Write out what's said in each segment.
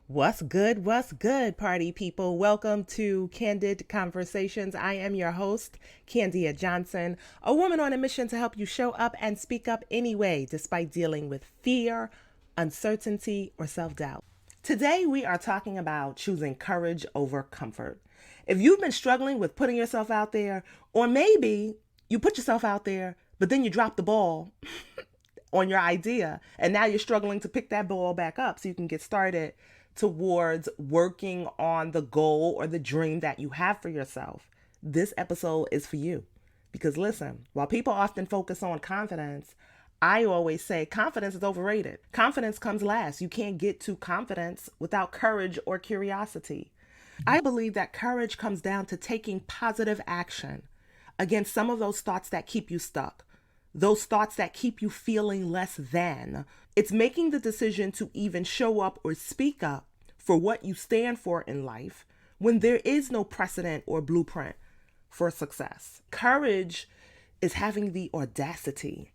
What's good? What's good, party people? Welcome to Candid Conversations. I am your host, Candia Johnson, a woman on a mission to help you show up and speak up anyway, despite dealing with fear, uncertainty, or self doubt. Today, we are talking about choosing courage over comfort. If you've been struggling with putting yourself out there, or maybe you put yourself out there, but then you drop the ball on your idea, and now you're struggling to pick that ball back up so you can get started towards working on the goal or the dream that you have for yourself, this episode is for you. Because listen, while people often focus on confidence, I always say confidence is overrated. Confidence comes last. You can't get to confidence without courage or curiosity. I believe that courage comes down to taking positive action against some of those thoughts that keep you stuck, those thoughts that keep you feeling less than. It's making the decision to even show up or speak up for what you stand for in life when there is no precedent or blueprint for success. Courage is having the audacity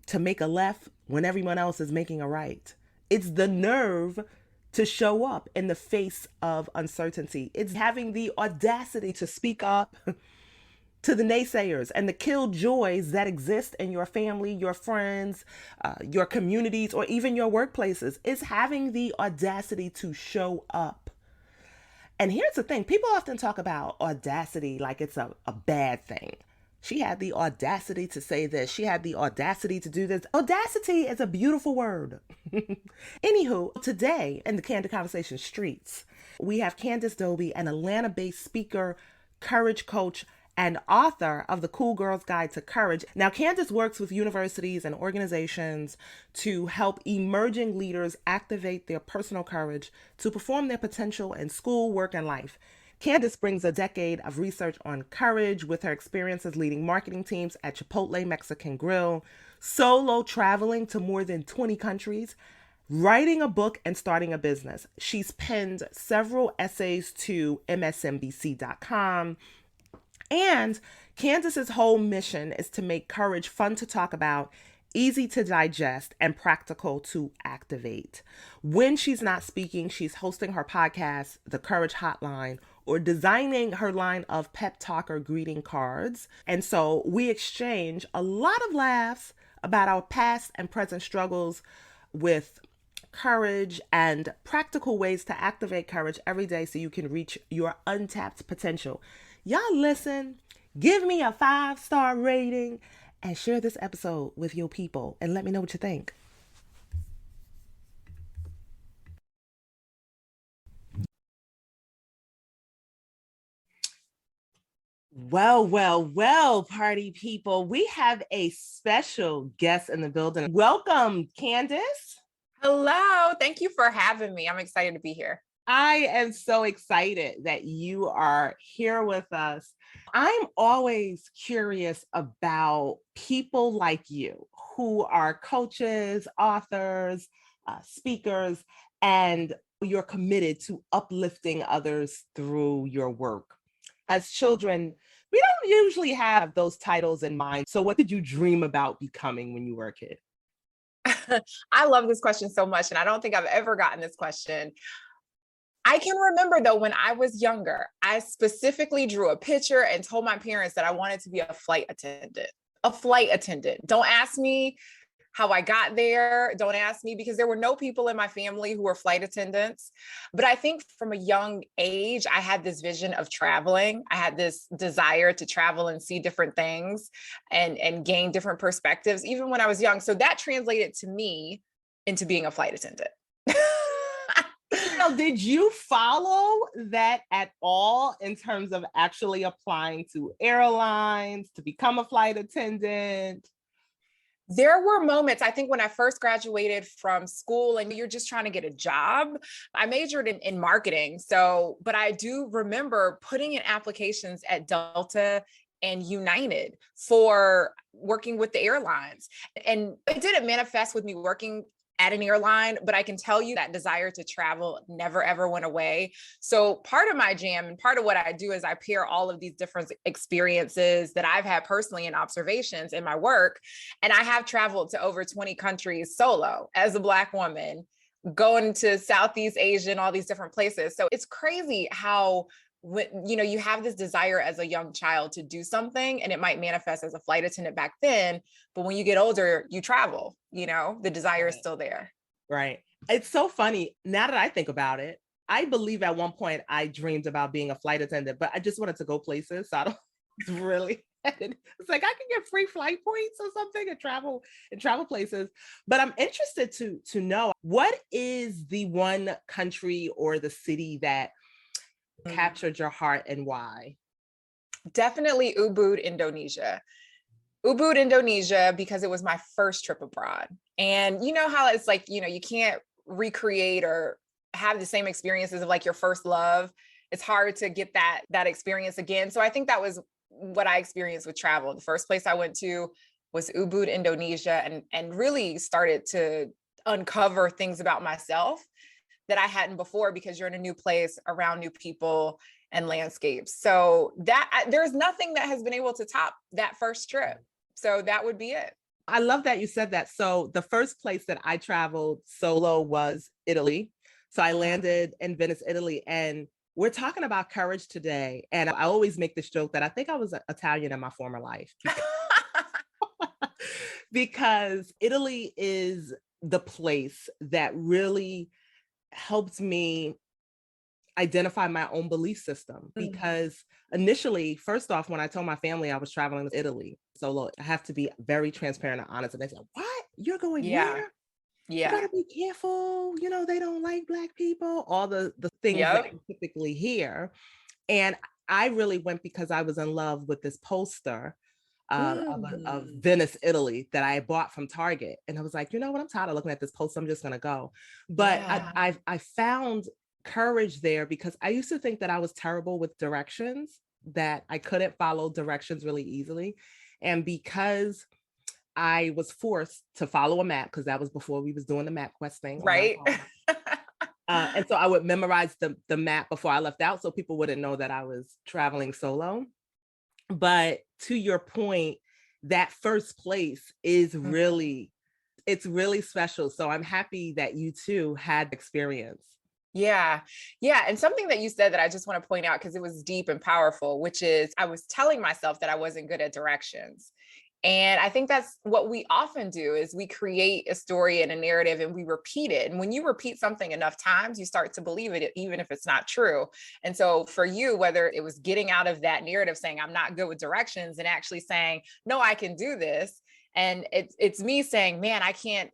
to make a left when everyone else is making a right. It's the nerve to show up in the face of uncertainty. It's having the audacity to speak up to the naysayers and the killjoys that exist in your family, your friends, your communities, or even your workplaces. Is having the audacity to show up. And here's the thing, people often talk about audacity like it's a bad thing. She had the audacity to say this. She had the audacity to do this. Audacity is a beautiful word. Anywho, today in the Candid Conversation streets, we have Candace Doby, an Atlanta-based speaker, courage coach, and author of The Cool Girl's Guide to Courage. Now, Candace works with universities and organizations to help emerging leaders activate their personal courage to perform their potential in school, work, and life. Candace brings a decade of research on courage with her experiences leading marketing teams at Chipotle Mexican Grill, solo traveling to more than 20 countries, writing a book, and starting a business. She's penned several essays to MSNBC.com. And Candace's whole mission is to make courage fun to talk about, easy to digest, and practical to activate. When she's not speaking, she's hosting her podcast, The Courage Hotline, or designing her line of pep talker greeting cards. And so we exchange a lot of laughs about our past and present struggles with courage and practical ways to activate courage every day so you can reach your untapped potential. Y'all listen, give me a 5-star rating, and share this episode with your people and let me know what you think. Well, party people. We have a special guest in the building. Welcome, Candace. Hello. Thank you for having me. I'm excited to be here. I am so excited that you are here with us. I'm always curious about people like you who are coaches, authors, speakers, and you're committed to uplifting others through your work. As children, we don't usually have those titles in mind. So, what did you dream about becoming when you were a kid? I love this question so much, and I don't think I've ever gotten this question. I can remember though, when I was younger, I specifically drew a picture and told my parents that I wanted to be a flight attendant. A flight attendant. Don't ask me how I got there. Don't ask me, because there were no people in my family who were flight attendants. But I think from a young age, I had this vision of traveling. I had this desire to travel and see different things and gain different perspectives, even when I was young. So that translated to me into being a flight attendant. Now, did you follow that at all in terms of actually applying to airlines to become a flight attendant? There were moments, I think, when I first graduated from school and you're just trying to get a job. I majored in marketing. But I do remember putting in applications at Delta and United for working with the airlines. And it didn't manifest with me working at an airline, but I can tell you that desire to travel never, ever went away. So part of my jam and part of what I do is I pair all of these different experiences that I've had personally and observations in my work. And I have traveled to over 20 countries solo as a Black woman going to Southeast Asia and all these different places. So it's crazy how when you have this desire as a young child to do something, and it might manifest as a flight attendant back then, but when you get older, you travel, the desire is still there. Right. It's so funny. Now that I think about it, I believe at one point I dreamed about being a flight attendant, but I just wanted to go places. So I don't really, it's like I can get free flight points or something and travel places. But I'm interested to know, what is the one country or the city that captured your heart and why? Definitely Ubud, Indonesia. Ubud, Indonesia, because it was my first trip abroad. And you know how it's like, you can't recreate or have the same experiences of like your first love. It's hard to get that experience again. So I think that was what I experienced with travel. The first place I went to was Ubud, Indonesia, and really started to uncover things about myself that I hadn't before, because you're in a new place around new people and landscapes. So there's nothing that has been able to top that first trip. So that would be it. I love that you said that. So the first place that I traveled solo was Italy. So I landed in Venice, Italy, and we're talking about courage today. And I always make this joke that I think I was Italian in my former life because Italy is the place that really helped me identify my own belief system. Because initially, first off, when I told my family I was traveling to Italy solo, I have to be very transparent and honest. And they said, "What? You're going where? You gotta be careful. They don't like Black people," all the things that you typically hear. And I really went because I was in love with this poster of Venice, Italy that I bought from Target. And I was like, you know what? I'm tired of looking at this poster. I'm just gonna go. But I found courage there because I used to think that I was terrible with directions, that I couldn't follow directions really easily. And because I was forced to follow a map, because that was before we was doing the MapQuest thing. Right. And so I would memorize the map before I left out so people wouldn't know that I was traveling solo. But to your point, that first place is it's really special. So I'm happy that you too had experience. Yeah. And something that you said that I just want to point out, because it was deep and powerful, which is I was telling myself that I wasn't good at directions. And I think that's what we often do, is we create a story and a narrative and we repeat it. And when you repeat something enough times, you start to believe it, even if it's not true. And so for you, whether it was getting out of that narrative saying, I'm not good with directions, and actually saying, no, I can do this. And it's me saying, man, I can't,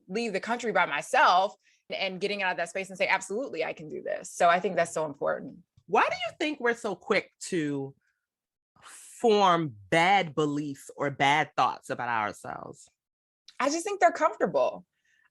leave the country by myself, and getting out of that space and say, absolutely, I can do this. So I think that's so important. Why do you think we're so quick to form bad beliefs or bad thoughts about ourselves? I just think they're comfortable.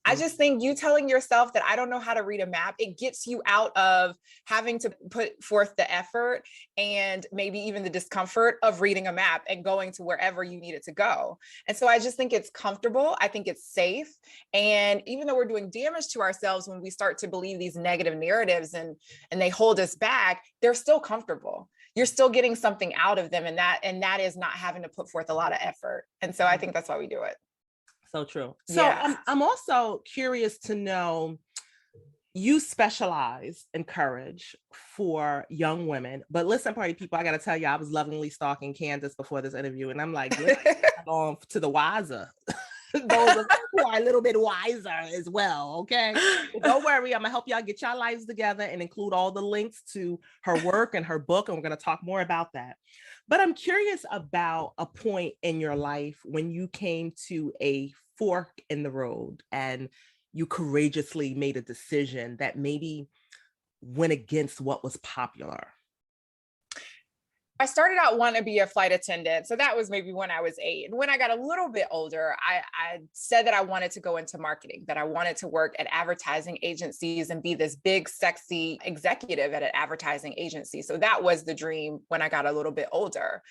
I just think you telling yourself that I don't know how to read a map, it gets you out of having to put forth the effort and maybe even the discomfort of reading a map and going to wherever you need it to go. And so I just think it's comfortable. I think it's safe. And even though we're doing damage to ourselves when we start to believe these negative narratives and they hold us back, they're still comfortable. You're still getting something out of them. And that is not having to put forth a lot of effort. And so I think that's why we do it. So true. So I'm also curious to know, you specialize in courage for young women, but listen, party people, I got to tell you, I was lovingly stalking Candace before this interview, and I'm like, on to the wiser. Those who are a little bit wiser as well. Okay. But don't worry. I'm gonna help y'all get your lives together and include all the links to her work and her book. And we're going to talk more about that. But I'm curious about a point in your life when you came to a fork in the road and you courageously made a decision that maybe went against what was popular. I started out wanting to be a flight attendant. So that was maybe when I was 8. And when I got a little bit older, I said that I wanted to go into marketing, that I wanted to work at advertising agencies and be this big, sexy executive at an advertising agency. So that was the dream when I got a little bit older.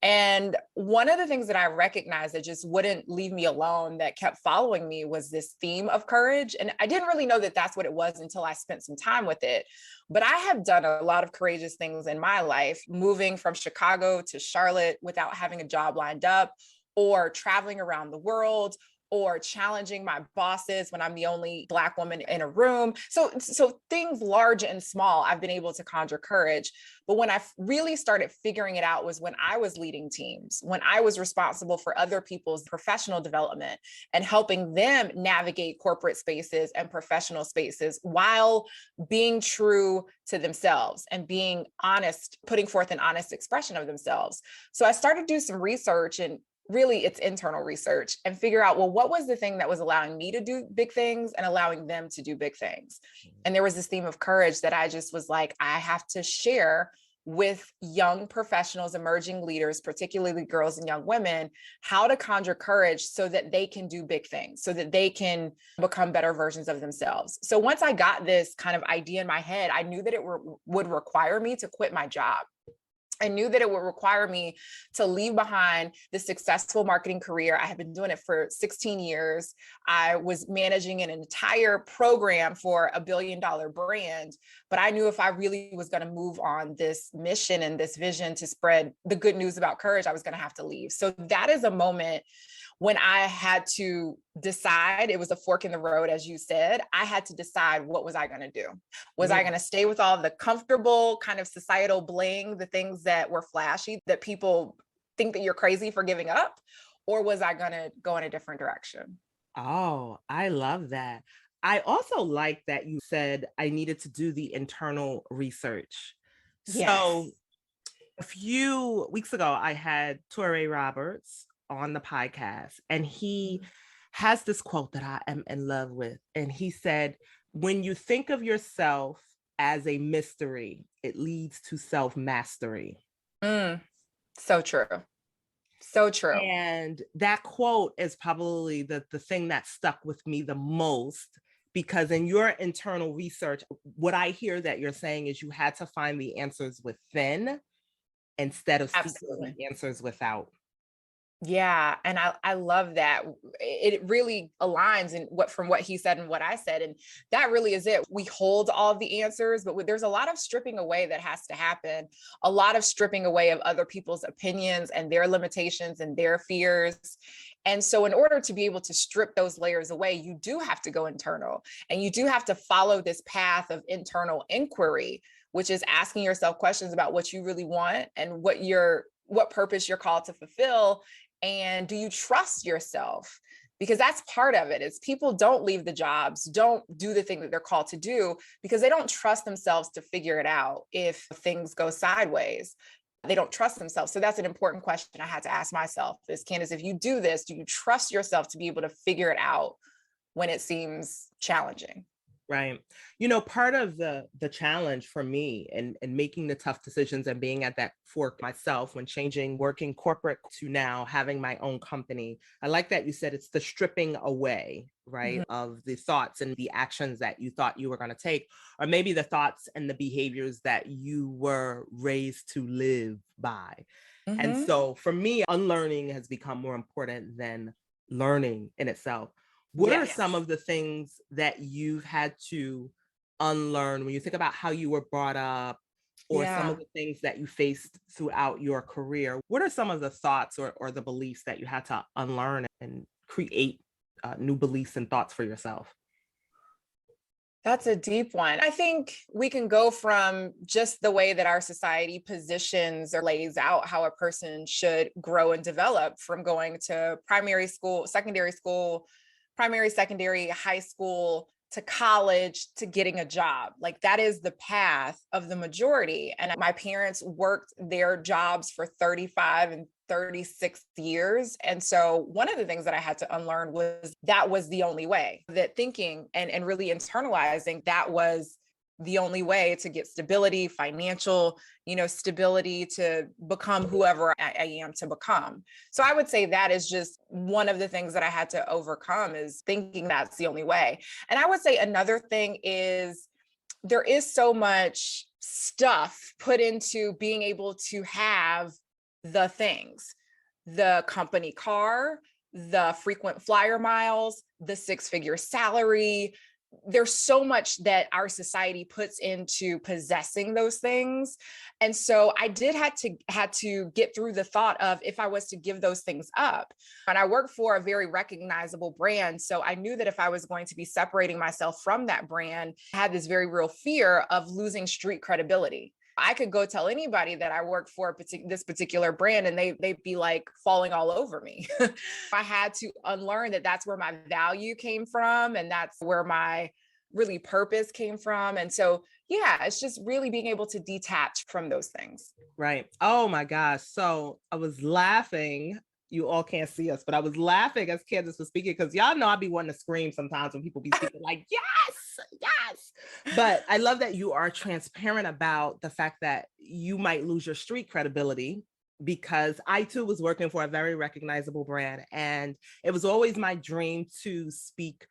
And one of the things that I recognized that just wouldn't leave me alone, that kept following me, was this theme of courage. And I didn't really know that that's what it was until I spent some time with it. But I have done a lot of courageous things in my life, moving from Chicago to Charlotte without having a job lined up, or traveling around the world, or challenging my bosses when I'm the only Black woman in a room. So things large and small, I've been able to conjure courage. But when I really started figuring it out was when I was leading teams, when I was responsible for other people's professional development and helping them navigate corporate spaces and professional spaces while being true to themselves and being honest, putting forth an honest expression of themselves. So I started to do some research, and really it's internal research, and figure out, well, what was the thing that was allowing me to do big things and allowing them to do big things? And there was this theme of courage that I just was like, I have to share with young professionals, emerging leaders, particularly girls and young women, how to conjure courage so that they can do big things, so that they can become better versions of themselves. So once I got this kind of idea in my head, I knew that it would require me to quit my job. I knew that it would require me to leave behind the successful marketing career. I had been doing it for 16 years. I was managing an entire program for $1 billion brand. But I knew if I really was going to move on this mission and this vision to spread the good news about courage, I was going to have to leave. So that is a moment when I had to decide. It was a fork in the road, as you said. I had to decide, what was I going to do? Was I going to stay with all the comfortable kind of societal bling, the things that were flashy, that people think that you're crazy for giving up? Or was I going to go in a different direction? Oh, I love that. I also like that you said I needed to do the internal research. So Yes. a few weeks ago, I had Torrey Roberts on the podcast, and he has this quote that I am in love with. And he said, when you think of yourself as a mystery, it leads to self mastery. Mm, so true. So true. And that quote is probably the thing that stuck with me the most, because in your internal research, what I hear that you're saying is you had to find the answers within instead of seeking Absolutely. the answers without. Yeah, and I love that. It really aligns in what from what he said and what I said, and that really is it. We hold all the answers, but there's a lot of stripping away that has to happen. A lot of stripping away of other people's opinions and their limitations and their fears. And so in order to be able to strip those layers away, you do have to go internal, and you do have to follow this path of internal inquiry, which is asking yourself questions about what you really want and what purpose you're called to fulfill. And do you trust yourself? Because that's part of it. Is people don't leave the jobs, don't do the thing that they're called to do because they don't trust themselves to figure it out if things go sideways. They don't trust themselves. So that's an important question I had to ask myself is, Candace, if you do this, do you trust yourself to be able to figure it out when it seems challenging? Right. Part of the challenge for me and making the tough decisions and being at that fork myself when changing working corporate to now having my own company. I like that you said it's the stripping away, right, Mhm. of the thoughts and the actions that you thought you were going to take, or maybe the thoughts and the behaviors that you were raised to live by. And Mhm. so for me, unlearning has become more important than learning in itself. What are some Yes. of the things that you've had to unlearn when you think about how you were brought up, or some of Yeah. the things that you faced throughout your career? What are some of the thoughts or the beliefs that you had to unlearn and create new beliefs and thoughts for yourself? That's a deep one. I think we can go from just the way that our society positions or lays out how a person should grow and develop, from going to primary school, secondary school, primary, secondary, high school, to college, to getting a job. Like that is the path of the majority. And my parents worked their jobs for 35 and 36 years. And so one of the things that I had to unlearn was that was the only way, that thinking and really internalizing that was the only way to get stability, financial, stability, to become whoever I am to become. So I would say that is just one of the things that I had to overcome, is thinking that's the only way. And I would say another thing is there is so much stuff put into being able to have the things, the company car, the frequent flyer miles, the six-figure salary, there's so much that our society puts into possessing those things. And so I did had to get through the thought of if I was to give those things up. And I work for a very recognizable brand. So I knew that if I was going to be separating myself from that brand, I had this very real fear of losing street credibility. I could go tell anybody that I work for this particular brand and they'd be like falling all over me. I had to unlearn that that's where my value came from and that's where my really purpose came from. And so, yeah, it's just really being able to detach from those things. Right. Oh my gosh. So I was laughing. You all can't see us, but I was laughing as Candace was speaking because y'all know I be wanting to scream sometimes when people be speaking like, yes, yes. But I love that you are transparent about the fact that you might lose your street credibility because I too was working for a very recognizable brand. And it was always my dream to speak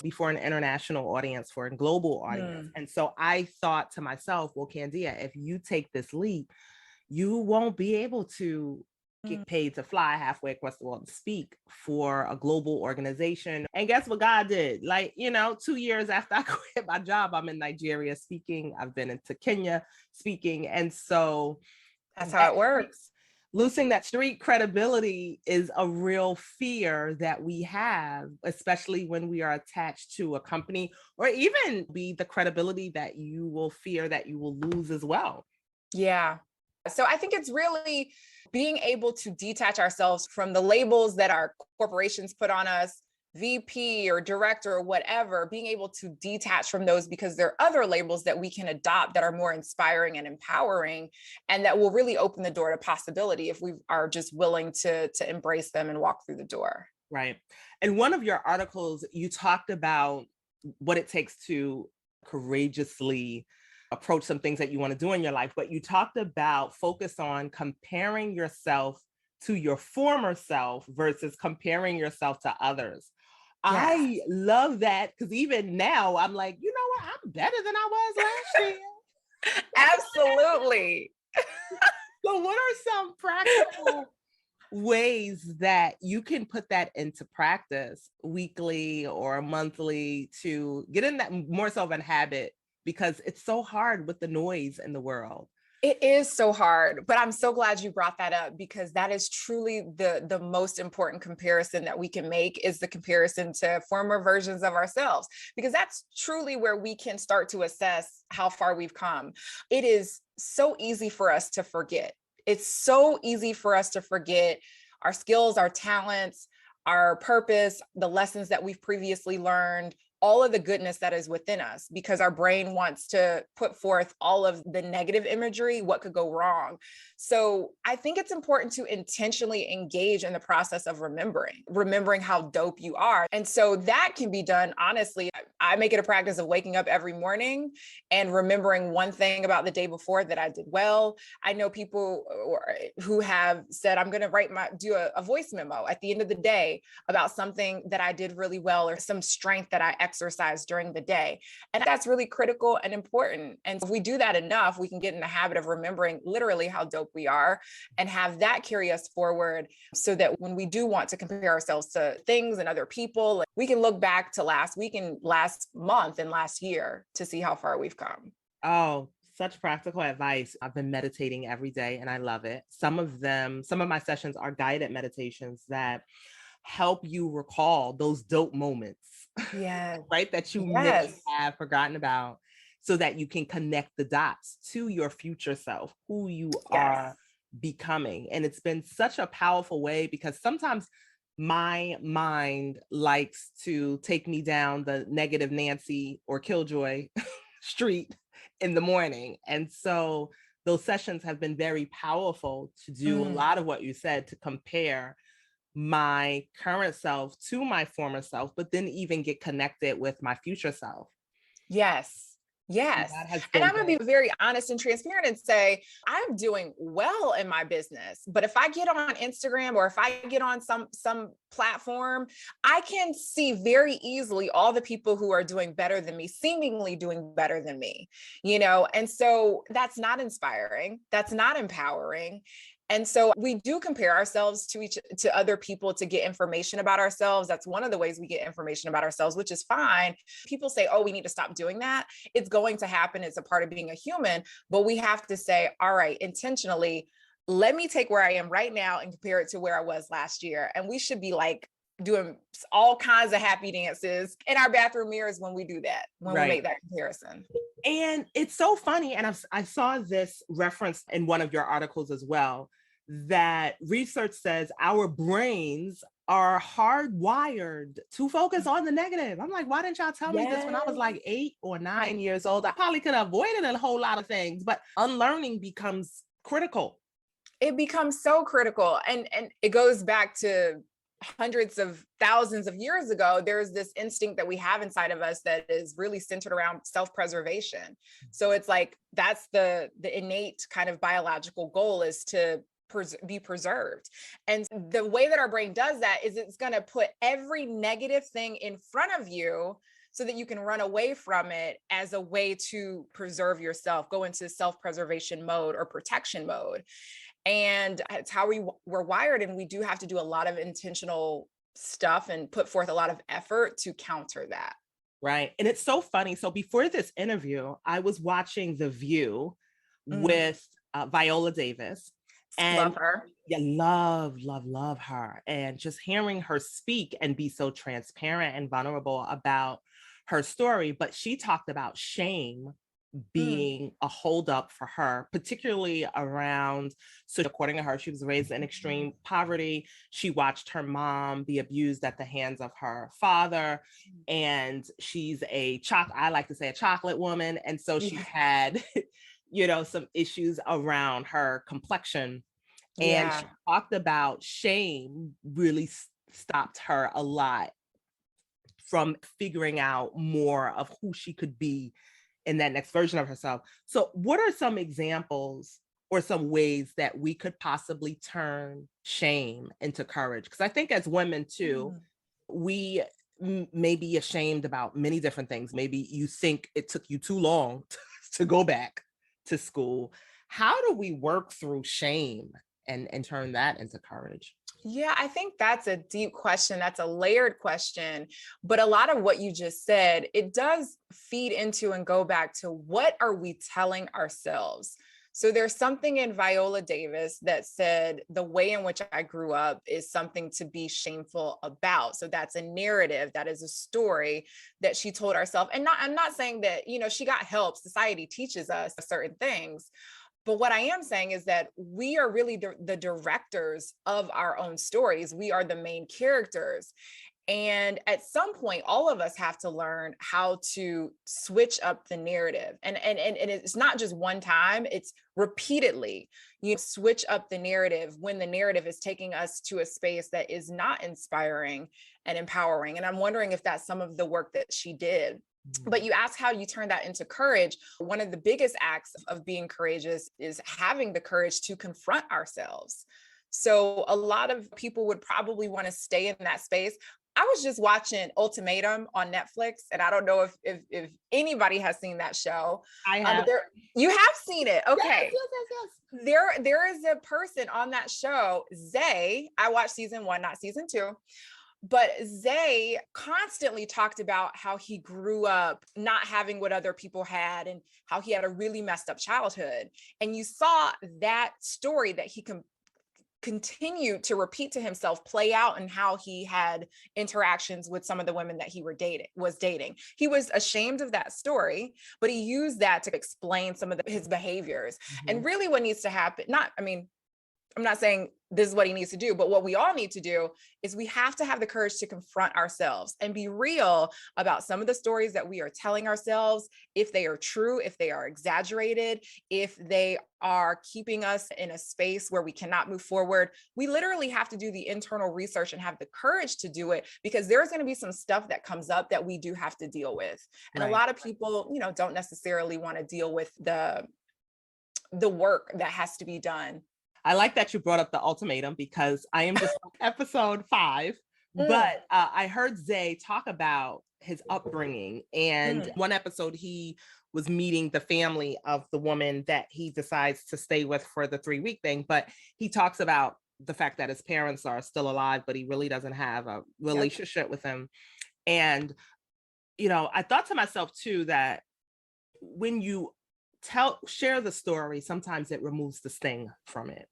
before an international audience, for a global audience. And so I thought to myself, well, Candia, if you take this leap, you won't be able to get paid to fly halfway across the world to speak for a global organization. And guess what God did? Like, 2 years after I quit my job, I'm in Nigeria speaking. I've been into Kenya speaking. And so that's how it works. Losing that street credibility is a real fear that we have, especially when we are attached to a company, or even be the credibility that you will fear that you will lose as well. Yeah. So I think it's really being able to detach ourselves from the labels that our corporations put on us, VP or director or whatever, being able to detach from those because there are other labels that we can adopt that are more inspiring and empowering and that will really open the door to possibility if we are just willing to embrace them and walk through the door. Right. In one of your articles, you talked about what it takes to courageously approach some things that you want to do in your life, but you talked about focus on comparing yourself to your former self versus comparing yourself to others. Yes. I love that because even now I'm like, you know what? I'm better than I was last year. Absolutely. So what are some practical ways that you can put that into practice weekly or monthly to get in that more so of a habit? Because it's so hard with the noise in the world. It is so hard, but I'm so glad you brought that up because that is truly the most important comparison that we can make is the comparison to former versions of ourselves, because that's truly where we can start to assess how far we've come. It is so easy for us to forget. It's so easy for us to forget our skills, our talents, our purpose, the lessons that we've previously learned, all of the goodness that is within us, because our brain wants to put forth all of the negative imagery, what could go wrong. So I think it's important to intentionally engage in the process of remembering how dope you are. And so that can be done, honestly. I make it a practice of waking up every morning and remembering one thing about the day before that I did well. I know people who have said, I'm going to do a voice memo at the end of the day about something that I did really well or some strength that I exercise during the day. And that's really critical and important. And if we do that enough, we can get in the habit of remembering literally how dope we are and have that carry us forward so that when we do want to compare ourselves to things and other people, we can look back to last week and last month and last year to see how far we've come. Oh, such practical advice. I've been meditating every day and I love it. Some of my sessions are guided meditations that help you recall those dope moments. Yeah. Right. That you may have forgotten about so that you can connect the dots to your future self, who you are becoming. And it's been such a powerful way because sometimes my mind likes to take me down the negative Nancy or Killjoy street in the morning. And so those sessions have been very powerful to do a lot of what you said, to compare my current self to my former self, but then even get connected with my future self. Yes. And I'm going to be very honest and transparent and say, I'm doing well in my business. But if I get on Instagram or if I get on some platform, I can see very easily all the people who are doing better than me, seemingly doing better than me, and so that's not inspiring. That's not empowering. And so we do compare ourselves to other people to get information about ourselves. That's one of the ways we get information about ourselves, which is fine. People say, oh, we need to stop doing that. It's going to happen. It's a part of being a human. But we have to say, all right, intentionally, let me take where I am right now and compare it to where I was last year. And we should be like doing all kinds of happy dances in our bathroom mirrors when we do that, when we make that comparison. And it's so funny. And I saw this reference in one of your articles as well, that research says our brains are hardwired to focus on the negative. I'm like, why didn't y'all tell me this when I was like 8 or 9 years old? I probably could have avoided a whole lot of things, but unlearning becomes critical. It becomes so critical. And it goes back to hundreds of thousands of years ago. There's this instinct that we have inside of us that is really centered around self-preservation. So it's like, that's the innate kind of biological goal, is to be preserved. And the way that our brain does that is it's going to put every negative thing in front of you so that you can run away from it as a way to preserve yourself, go into self-preservation mode or protection mode. And it's how we're wired. And we do have to do a lot of intentional stuff and put forth a lot of effort to counter that. Right. And it's so funny. So before this interview, I was watching The View with Viola Davis. And love her. Yeah, love her. And just hearing her speak and be so transparent and vulnerable about her story. But she talked about shame being a holdup for her, particularly around, so according to her, she was raised in extreme poverty. She watched her mom be abused at the hands of her father. And she's I like to say a chocolate woman. And so she's had, some issues around her complexion. And she talked about shame really stopped her a lot from figuring out more of who she could be in that next version of herself. So what are some examples or some ways that we could possibly turn shame into courage? Because I think as women too, we may be ashamed about many different things. Maybe you think it took you too long to go back to school. How do we work through shame and turn that into courage? Yeah, I think that's a deep question. That's a layered question. But a lot of what you just said, it does feed into and go back to, what are we telling ourselves? So there's something in Viola Davis that said, the way in which I grew up is something to be shameful about. So that's a narrative, that is a story that she told herself. And I'm not saying that, she got help. Society teaches us certain things. But what I am saying is that we are really the directors of our own stories. We are the main characters. And at some point, all of us have to learn how to switch up the narrative. And it's not just one time, it's repeatedly. You switch up the narrative when the narrative is taking us to a space that is not inspiring and empowering. And I'm wondering if that's some of the work that she did. But you ask how you turn that into courage. One of the biggest acts of being courageous is having the courage to confront ourselves. So a lot of people would probably want to stay in that space. I was just watching Ultimatum on Netflix, and I don't know if anybody has seen that show. I have. You have seen it. Okay. Yes. There is a person on that show, Zay. I watched season 1, not season 2. But Zay constantly talked about how he grew up not having what other people had and how he had a really messed up childhood. And you saw that story that he continued to repeat to himself play out in how he had interactions with some of the women that he was dating. He was ashamed of that story, but he used that to explain some of his behaviors. And really what needs to happen, I'm not saying this is what he needs to do, but what we all need to do is we have to have the courage to confront ourselves and be real about some of the stories that we are telling ourselves, if they are true, if they are exaggerated, if they are keeping us in a space where we cannot move forward. We literally have to do the internal research and have the courage to do it, because there's going to be some stuff that comes up that we do have to deal with. And a lot of people, don't necessarily want to deal with the work that has to be done. I like that you brought up the Ultimatum, because I am just on episode 5, but I heard Zay talk about his upbringing. And Mm. one episode, he was meeting the family of the woman that he decides to stay with for the 3-week thing. But he talks about the fact that his parents are still alive, but he really doesn't have a Yep. relationship with them. And, you know, I thought to myself too, that when you share the story, sometimes it removes the sting from it.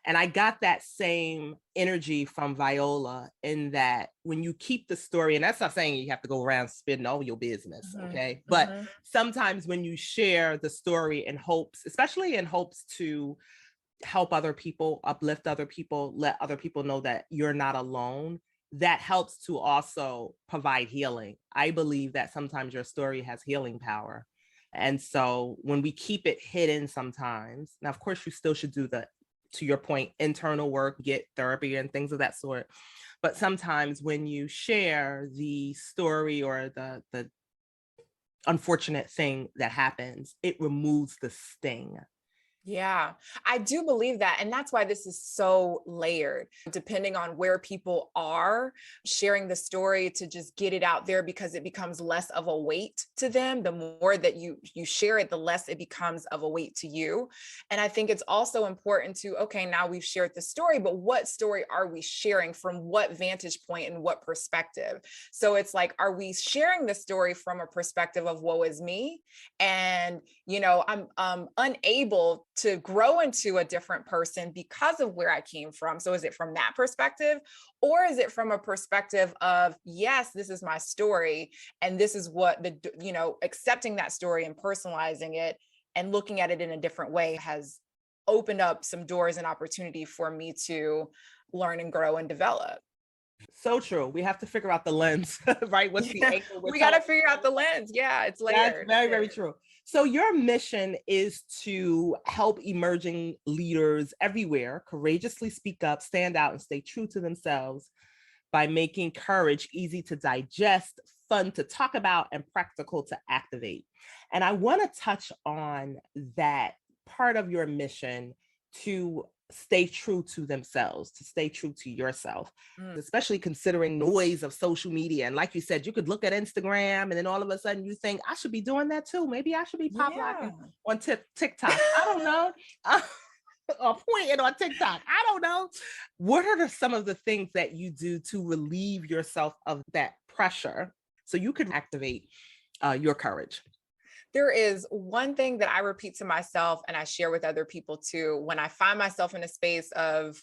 And I got that same energy from Viola, in that when you keep the story, and that's not saying you have to go around spitting all your business, okay? But sometimes when you share the story in hopes, especially in hopes to help other people, uplift other people, let other people know that you're not alone, that helps to also provide healing. I believe that sometimes your story has healing power. And so when we keep it hidden sometimes, now, of course, you still should do the, to your point, internal work, get therapy and things of that sort. But sometimes when you share the story or the unfortunate thing that happens, it removes the sting. Yeah, I do believe that. And that's why this is so layered, depending on where people are sharing the story, to just get it out there, because it becomes less of a weight to them. The more that you share it, the less it becomes of a weight to you. And I think it's also important to, okay, now we've shared the story, but what story are we sharing, from what vantage point and what perspective? So it's like, are we sharing the story from a perspective of woe is me? And, you know, I'm unable to grow into a different person because of where I came from. So is it from that perspective? Or is it from a perspective of, yes, this is my story, and this is what you know, accepting that story and personalizing it and looking at it in a different way has opened up some doors and opportunity for me to learn and grow and develop. So true. We have to figure out the lens, right? What's the Yeah, angle we're we got to telling? figure out the lens. Yeah, it's That's layered. very, very true. So your mission is to help emerging leaders everywhere courageously speak up, stand out, and stay true to themselves by making courage easy to digest, fun to talk about, and practical to activate. And I want to touch on that part of your mission, to stay true to themselves, to stay true to yourself, Mm. especially considering noise of social media. And like you said, you could look at Instagram and then all of a sudden you think, I should be doing that too. Maybe I should be pop Yeah. locking on TikTok. I don't know. Or pointing on TikTok. I don't know. What are some of the things that you do to relieve yourself of that pressure so you could activate your courage? There is one thing that I repeat to myself and I share with other people too. When I find myself in a space of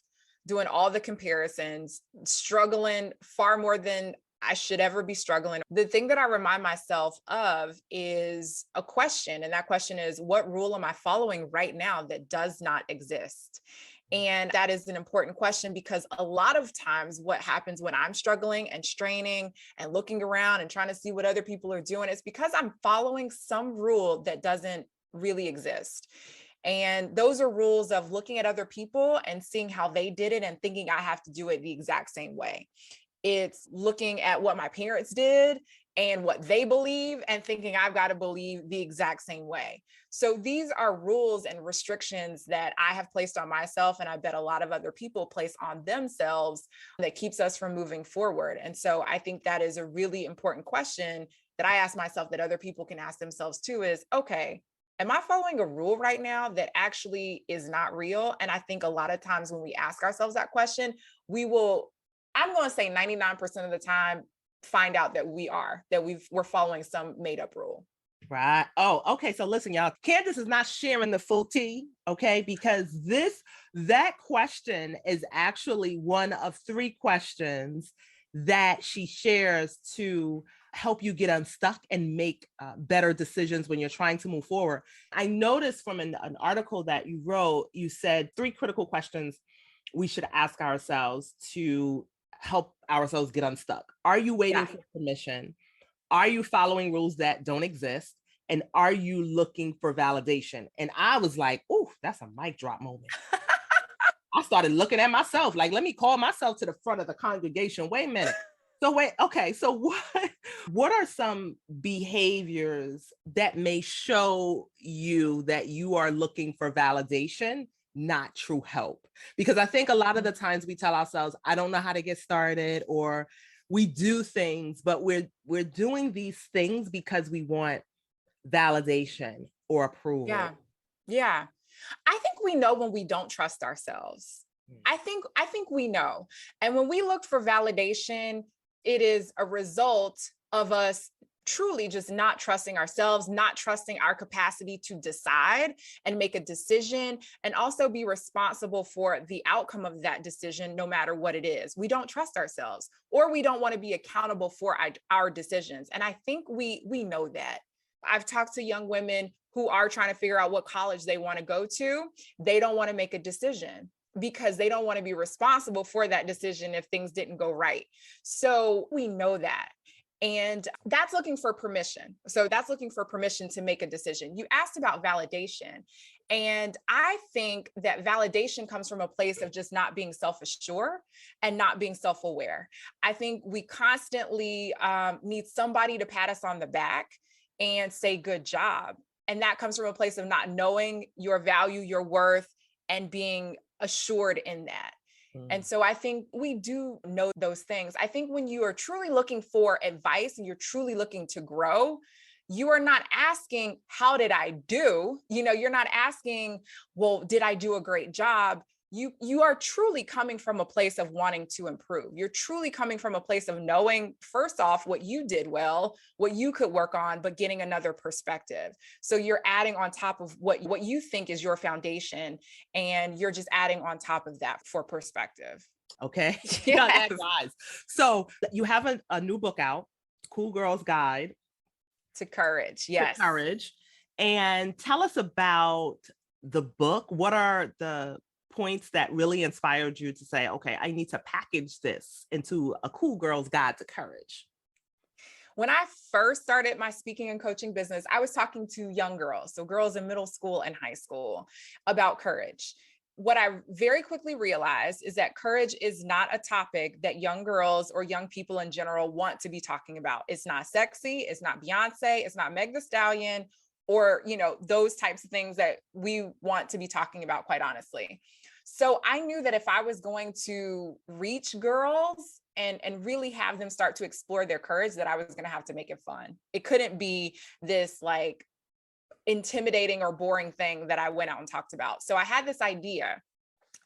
doing all the comparisons, struggling far more than I should ever be struggling, the thing that I remind myself of is a question. And that question is, what rule am I following right now that does not exist? And that is an important question, because a lot of times what happens when I'm struggling and straining and looking around and trying to see what other people are doing, it's because I'm following some rule that doesn't really exist. And those are rules of looking at other people and seeing how they did it and thinking I have to do it the exact same way. It's looking at what my parents did and what they believe and thinking I've got to believe the exact same way. So these are rules and restrictions that I have placed on myself, and I bet a lot of other people place on themselves, that keeps us from moving forward. And so I think that is a really important question that I ask myself, that other people can ask themselves too, is, okay, am I following a rule right now that actually is not real? And I think a lot of times when we ask ourselves that question, we will, I'm going to say 99% of the time, find out that we're following some made up rule. Right. Oh, okay. So listen, y'all, Candace is not sharing the full tea, okay? Because that question is actually one of 3 questions that she shares to help you get unstuck and make better decisions when you're trying to move forward. I noticed from an article that you wrote, you said 3 critical questions we should ask ourselves to help ourselves get unstuck. Are you waiting Yeah. for permission? Are you following rules that don't exist? And are you looking for validation? And I was like, oh, that's a mic drop moment. I started looking at myself like, let me call myself to the front of the congregation. Wait a minute. So wait, okay. So what are some behaviors that may show you that you are looking for validation, not true help? Because I think a lot of the times we tell ourselves, I don't know how to get started, or we do things, but we're doing these things because we want validation or approval. Yeah. Yeah. I think we know when we don't trust ourselves. I think we know. And when we look for validation, it is a result of us truly just not trusting ourselves, not trusting our capacity to decide and make a decision, and also be responsible for the outcome of that decision, no matter what it is. We don't trust ourselves, or we don't want to be accountable for our decisions. And I think we know that. I've talked to young women who are trying to figure out what college they want to go to. They don't want to make a decision because they don't want to be responsible for that decision if things didn't go right. So we know that. And that's looking for permission. So that's looking for permission to make a decision. You asked about validation. And I think that validation comes from a place of just not being self-assured and not being self-aware. I think we constantly need somebody to pat us on the back and say, good job. And that comes from a place of not knowing your value, your worth, and being assured in that. And so I think we do know those things. I think when you are truly looking for advice and you're truly looking to grow, you are not asking, how did I do? You're not asking, well, did I do a great job? You are truly coming from a place of wanting to improve. You're truly coming from a place of knowing, first off, what you did well, what you could work on, but getting another perspective. So you're adding on top of what you think is your foundation, and you're just adding on top of that for perspective. Okay. Yeah, That, guys. So you have a new book out, Cool Girl's Guide to Courage. Yes. to Courage. And tell us about the book. What are the points that really inspired you to say, okay, I need to package this into a Cool Girl's Guide to Courage? When I first started my speaking and coaching business, I was talking to young girls, so girls in middle school and high school, about courage. What I very quickly realized is that courage is not a topic that young girls or young people in general want to be talking about. It's not sexy. It's not Beyonce. It's not Meg Thee Stallion, or, those types of things that we want to be talking about, quite honestly. So I knew that if I was going to reach girls and really have them start to explore their courage, that I was going to have to make it fun. It couldn't be this like intimidating or boring thing that I went out and talked about. So I had this idea.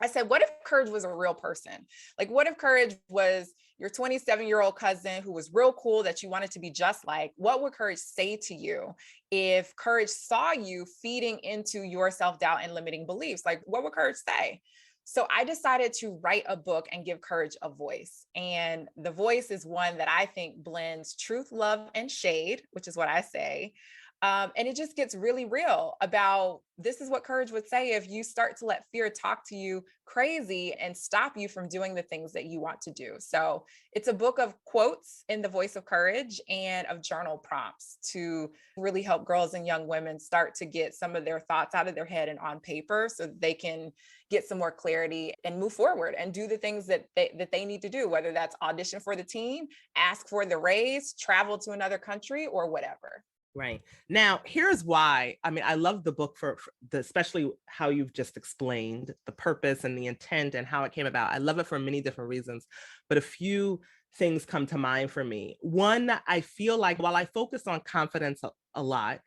I said, what if courage was a real person? Like, what if courage was your 27-year-old cousin who was real cool that you wanted to be just like? What would courage say to you if courage saw you feeding into your self-doubt and limiting beliefs? Like, what would courage say? So I decided to write a book and give courage a voice. And the voice is one that I think blends truth, love, and shade, which is what I say. And it just gets really real about, this is what courage would say if you start to let fear talk to you crazy and stop you from doing the things that you want to do. So it's a book of quotes in the voice of courage and of journal prompts to really help girls and young women start to get some of their thoughts out of their head and on paper, so that they can get some more clarity and move forward and do the things that they need to do, whether that's audition for the team, ask for the raise, travel to another country, or whatever. Right. Now, here's why. I mean, I love the book for the, especially how you've just explained the purpose and the intent and how it came about. I love it for many different reasons, but a few things come to mind for me. One, I feel like while I focus on confidence a lot,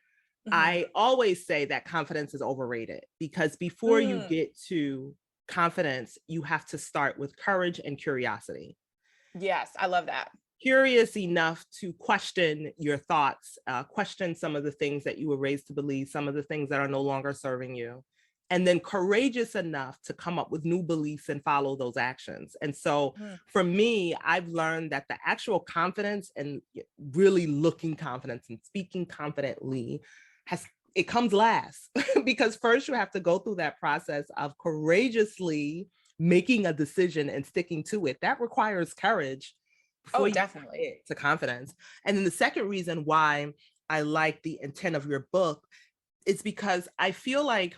I always say that confidence is overrated, because before you get to confidence, you have to start with courage and curiosity. Yes, I love that. Curious enough to question your thoughts, question some of the things that you were raised to believe, some of the things that are no longer serving you, and then courageous enough to come up with new beliefs and follow those actions. And so for me, I've learned that the actual confidence and really looking confidence and speaking confidently it comes last, because first you have to go through that process of courageously making a decision and sticking to it. That requires courage. Oh, definitely. To confidence. And then the second reason why I like the intent of your book is because I feel like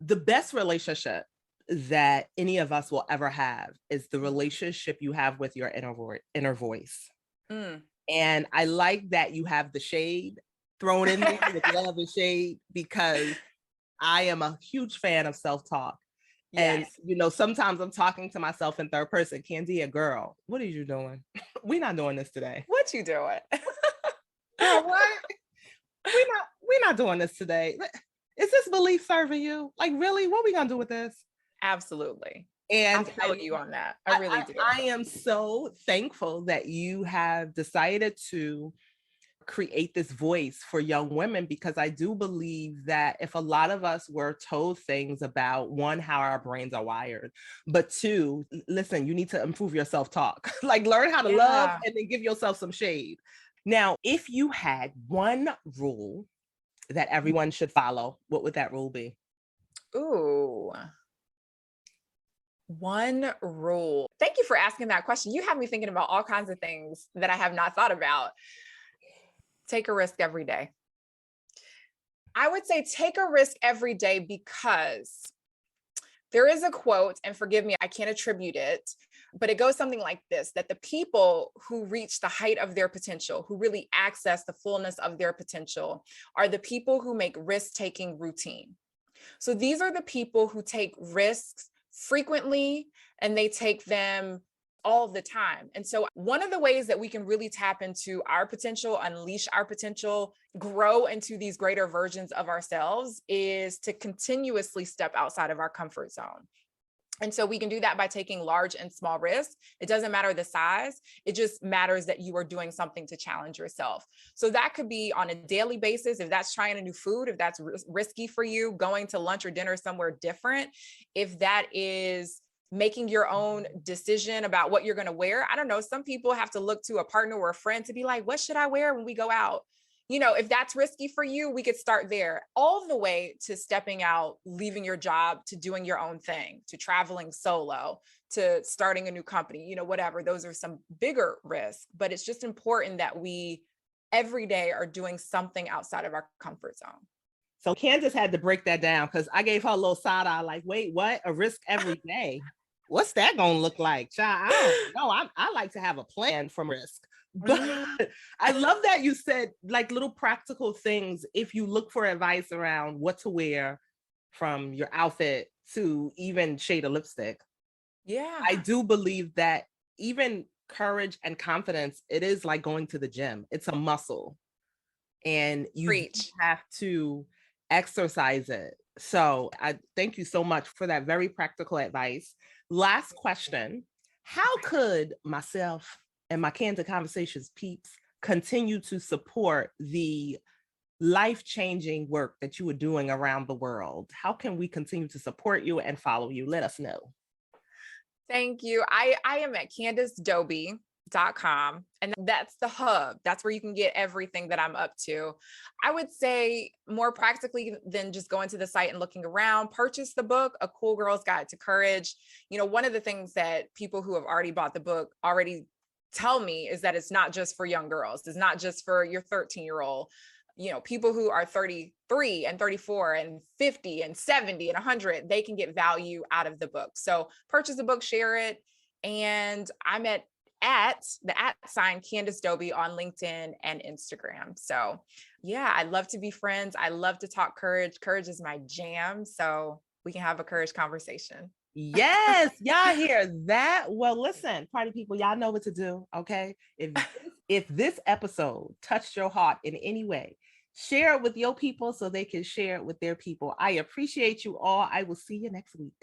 the best relationship that any of us will ever have is the relationship you have with your inner voice. And I like that you have the shade thrown in there with love and shade, because I am a huge fan of self-talk. And, Yes. sometimes I'm talking to myself in third person, Candia, girl, what are you doing? We're not doing this today. What you doing? Girl, what? We're not doing this today. Is this belief serving you? Like, really? What are we gonna do with this? Absolutely. I And feel you on that. I I, really I, do. I am so thankful that you have decided to create this voice for young women, because I do believe that if a lot of us were told things about, one, how our brains are wired, but two, listen, you need to improve your self-talk. Like, learn how to love Yeah. and then give yourself some shade. Now, if you had one rule that everyone should follow, what would that rule be? Ooh. One rule. Thank you for asking that question. You have me thinking about all kinds of things that I have not thought about. Take a risk every day. I would say take a risk every day because there is a quote, and forgive me, I can't attribute it, but it goes something like this: that the people who reach the height of their potential, who really access the fullness of their potential, are the people who make risk taking routine. So these are the people who take risks frequently and they take them all the time. And so one of the ways that we can really tap into our potential, unleash our potential, grow into these greater versions of ourselves is to continuously step outside of our comfort zone. And so we can do that by taking large and small risks. It doesn't matter the size. It just matters that you are doing something to challenge yourself. So that could be on a daily basis. If that's trying a new food, if that's risky for you, going to lunch or dinner somewhere different, if that is making your own decision about what you're going to wear. I don't know. Some people have to look to a partner or a friend to be like, what should I wear when we go out? If that's risky for you, we could start there, all the way to stepping out, leaving your job, to doing your own thing, to traveling solo, to starting a new company, whatever. Those are some bigger risks, but it's just important that we every day are doing something outside of our comfort zone. So Candace had to break that down, because I gave her a little side eye, like, wait, what? A risk every day? What's that gonna look like? Child, I don't know. I like to have a plan for risk. But I love that you said, like, little practical things. If you look for advice around what to wear, from your outfit to even shade of lipstick, Yeah. I do believe that even courage and confidence, it is like going to the gym. It's a muscle, and you Preach. have to exercise it. So I thank you so much for that very practical advice. Last question: how could myself and my Candid Conversations peeps continue to support the life-changing work that you are doing around the world? How can we continue to support you and follow you? Let us know. Thank you. I am at CandaceDoby.com, and that's the hub. That's where you can get everything that I'm up to. I would say, more practically than just going to the site and looking around, purchase the book, A Cool Girl's Guide to Courage. One of the things that people who have already bought the book already tell me is that it's not just for young girls. It's not just for your 13-year-old. People who are 33 and 34 and 50 and 70 and 100, they can get value out of the book. So purchase the book, share it. And I'm at the @ Candace Doby on LinkedIn and Instagram. So yeah, I love to be friends. I love to talk courage. Courage is my jam. So we can have a courage conversation. Yes, y'all hear that? Well, listen, party people, y'all know what to do, okay? If this episode touched your heart in any way, share it with your people so they can share it with their people. I appreciate you all. I will see you next week.